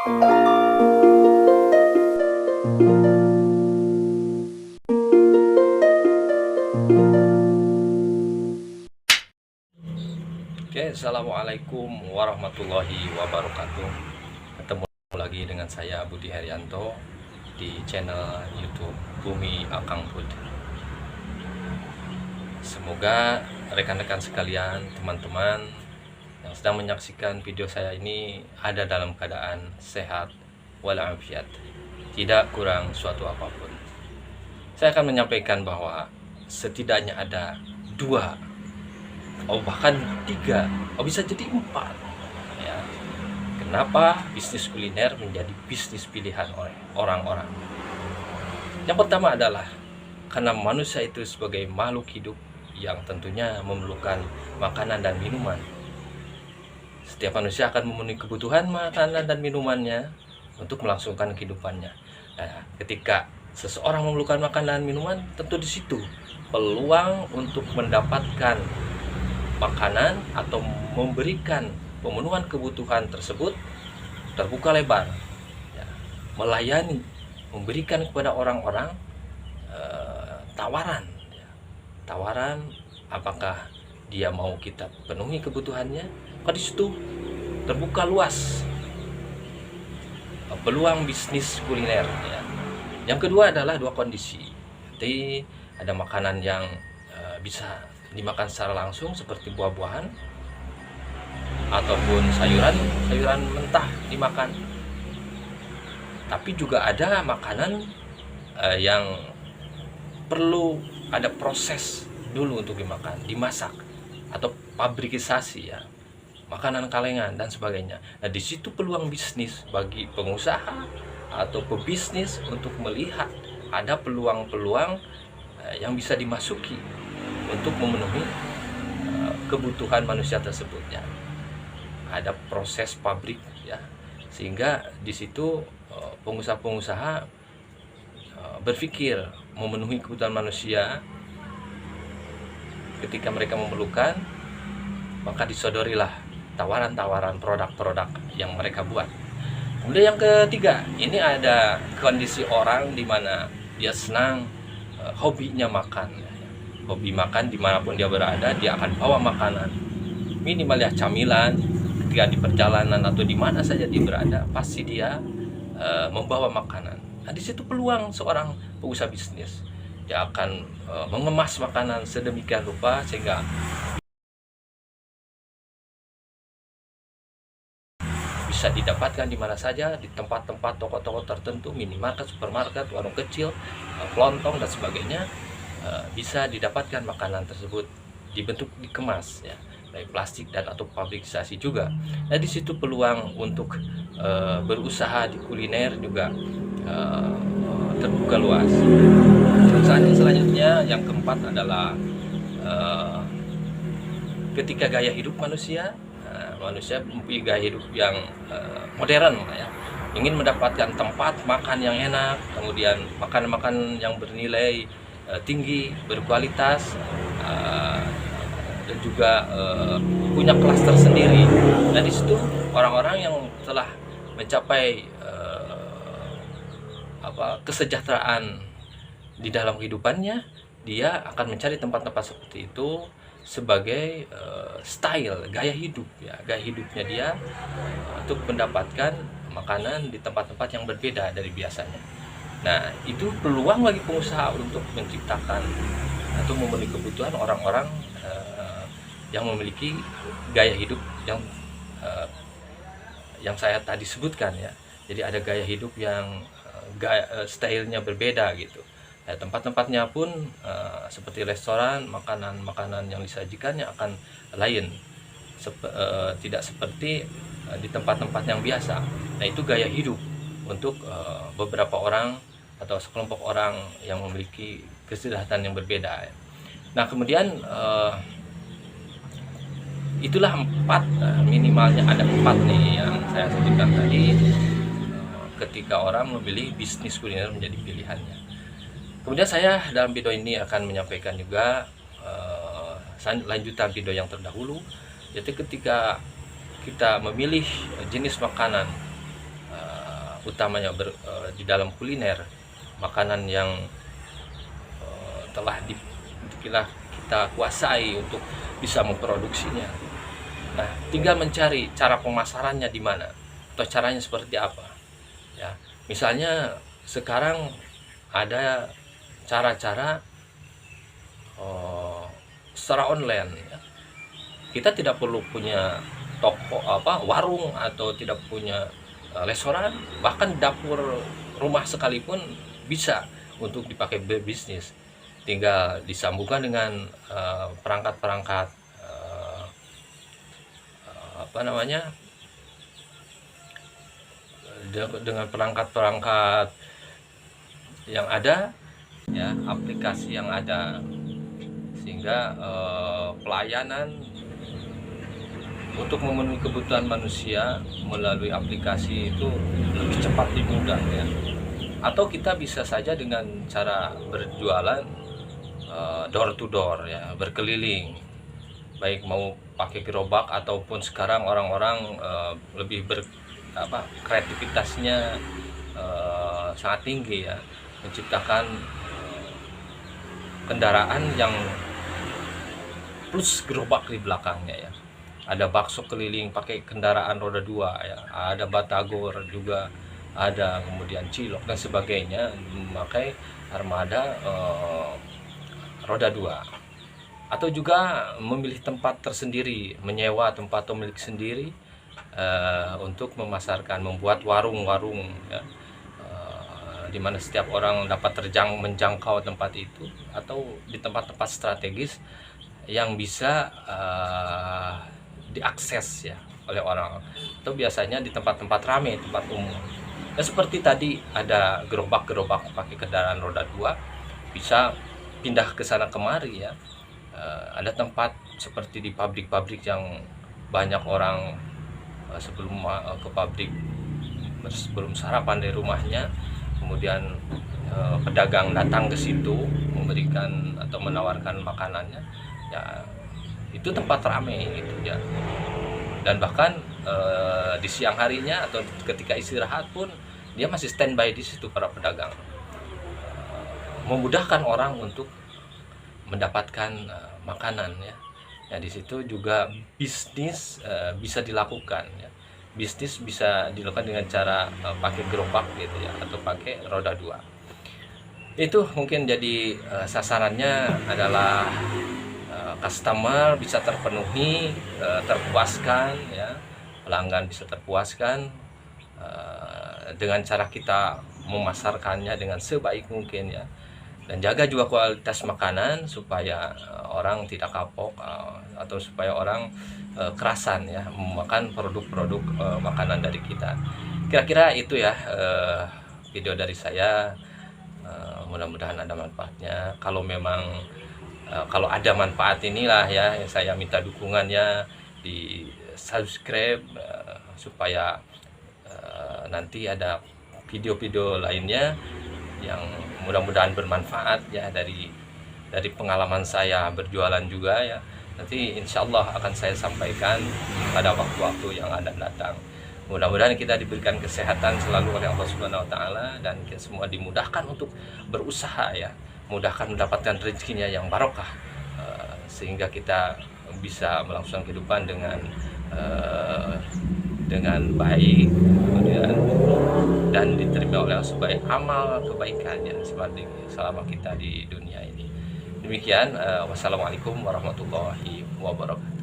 Oke, assalamualaikum warahmatullahi wabarakatuh. Ketemu lagi dengan saya Budi Herianto di channel YouTube Bumi Akang Bud. Semoga rekan-rekan sekalian, teman-teman yang sedang menyaksikan video saya ini ada dalam keadaan sehat walafiat, tidak kurang suatu apapun. Saya akan menyampaikan bahwa setidaknya ada dua, bahkan tiga, bisa jadi empat ya, kenapa bisnis kuliner menjadi bisnis pilihan oleh orang-orang. Yang pertama adalah karena manusia itu sebagai makhluk hidup yang tentunya memerlukan makanan dan minuman. Setiap manusia akan memenuhi kebutuhan makanan dan minumannya untuk melangsungkan kehidupannya. Nah, ketika seseorang memerlukan makanan dan minuman, tentu di situ peluang untuk mendapatkan makanan atau memberikan pemenuhan kebutuhan tersebut terbuka lebar ya, melayani, memberikan kepada orang-orang tawaran ya. Tawaran apakah dia mau kita penuhi kebutuhannya, maka di situ terbuka luas peluang bisnis kuliner ya. Yang kedua adalah dua kondisi. Jadi ada makanan yang bisa dimakan secara langsung seperti buah-buahan ataupun sayuran mentah dimakan. Tapi juga ada makanan yang perlu ada proses dulu untuk dimasak atau pabrikisasi ya, makanan kalengan dan sebagainya. Nah, di situ peluang bisnis bagi pengusaha atau pebisnis untuk melihat ada peluang-peluang yang bisa dimasuki untuk memenuhi kebutuhan manusia tersebut ya. Ada proses pabrik ya, sehingga di situ pengusaha-pengusaha berpikir memenuhi kebutuhan manusia. Ketika mereka memerlukan, maka disodorilah tawaran-tawaran produk-produk yang mereka buat. Kemudian yang ketiga, ini ada kondisi orang di mana dia senang hobinya makan. Hobi makan dimanapun dia berada, dia akan bawa makanan. Minimal ya camilan, ketika di perjalanan atau di mana saja dia berada, pasti dia membawa makanan. Nah, di situ peluang seorang pengusaha bisnis. Dia akan mengemas makanan sedemikian rupa sehingga bisa didapatkan di mana saja, di tempat-tempat toko-toko tertentu, minimarket, supermarket, warung kecil, kelontong dan sebagainya. Bisa didapatkan makanan tersebut dibentuk dikemas ya, baik plastik dan atau pabrikasi juga. Nah, di situ peluang untuk berusaha di kuliner juga terbuka luas. Selanjutnya yang keempat adalah ketika gaya hidup manusia mempunyai gaya hidup yang modern ya, ingin mendapatkan tempat makan yang enak, kemudian makan yang bernilai tinggi, berkualitas, dan juga punya kelas tersendiri. Dan di situ orang-orang yang telah mencapai kesejahteraan di dalam kehidupannya, dia akan mencari tempat-tempat seperti itu sebagai style, gaya hidup ya, gaya hidupnya dia untuk mendapatkan makanan di tempat-tempat yang berbeda dari biasanya. Nah, itu peluang bagi pengusaha untuk menciptakan atau memenuhi kebutuhan orang-orang yang memiliki gaya hidup yang saya tadi sebutkan ya. Jadi ada gaya hidup yang stylenya berbeda gitu. Nah, tempat-tempatnya pun seperti restoran, makanan-makanan yang disajikannya akan lain, tidak seperti di tempat-tempat yang biasa. Nah, itu gaya hidup untuk beberapa orang atau sekelompok orang yang memiliki kesejahteraan yang berbeda. Nah, kemudian itulah minimalnya ada 4 nih yang saya sebutkan tadi ketika orang memilih bisnis kuliner menjadi pilihannya. Kemudian saya dalam video ini akan menyampaikan juga lanjutan video yang terdahulu. Jadi ketika kita memilih jenis makanan utamanya di dalam kuliner, makanan yang telah kita kuasai untuk bisa memproduksinya. Nah, tinggal mencari cara pemasarannya di mana atau caranya seperti apa. Ya, misalnya sekarang ada cara-cara secara online. Ya. Kita tidak perlu punya toko warung atau tidak punya restoran, bahkan dapur rumah sekalipun bisa untuk dipakai berbisnis. Tinggal disambungkan dengan perangkat-perangkat dengan perangkat-perangkat yang ada, ya, aplikasi yang ada, sehingga pelayanan untuk memenuhi kebutuhan manusia melalui aplikasi itu lebih cepat, lebih mudah, ya. Atau kita bisa saja dengan cara berjualan door to door, ya, berkeliling, baik mau pakai gerobak ataupun sekarang orang-orang lebih kreativitasnya sangat tinggi, ya, menciptakan kendaraan yang plus gerobak di belakangnya, ya. Ada bakso keliling pakai kendaraan roda 2, ya. Ada batagor juga ada, kemudian cilok dan sebagainya memakai armada roda 2. Atau juga memilih tempat tersendiri, menyewa tempat atau milik sendiri untuk memasarkan, membuat warung-warung, ya, di mana setiap orang dapat menjangkau tempat itu, atau di tempat-tempat strategis yang bisa diakses, ya, oleh orang, atau biasanya di tempat-tempat ramai, tempat umum. Dan seperti tadi ada gerobak-gerobak pakai kendaraan roda 2, bisa pindah ke sana kemari, ya. Ada tempat seperti di pabrik-pabrik yang banyak orang sebelum ke pabrik, sebelum sarapan dari rumahnya, kemudian pedagang datang ke situ memberikan atau menawarkan makanannya, ya, itu tempat ramai gitu, ya. Dan bahkan di siang harinya atau ketika istirahat pun dia masih standby di situ, para pedagang, memudahkan orang untuk mendapatkan makanan, ya. Nah, di situ juga bisnis bisa dilakukan, ya. Bisnis bisa dilakukan dengan cara pakai gerobak gitu, ya, atau pakai roda 2. Itu mungkin jadi sasarannya adalah customer bisa terpenuhi, terpuaskan, ya. Pelanggan bisa terpuaskan dengan cara kita memasarkannya dengan sebaik mungkin, ya. Dan jaga juga kualitas makanan supaya orang tidak kapok atau supaya orang kerasan, ya, memakan produk-produk makanan dari kita. Kira-kira itu, ya, video dari saya. Mudah-mudahan ada manfaatnya. Kalau memang kalau ada manfaat inilah, ya, saya minta dukungannya di subscribe supaya nanti ada video-video lainnya yang mudah-mudahan bermanfaat, ya, dari pengalaman saya berjualan juga, ya. Nanti insya Allah akan saya sampaikan pada waktu-waktu yang akan datang. Mudah-mudahan kita diberikan kesehatan selalu oleh Allah Subhanahu Wa Taala, dan kita semua dimudahkan untuk berusaha, ya, mudahkan mendapatkan rezekinya yang barokah, sehingga kita bisa melangsungkan kehidupan dengan baik, kemudian dan diterima oleh Allah sebagai amal kebaikannya selama kita di dunia ini. Demikian, wassalamualaikum warahmatullahi wabarakatuh.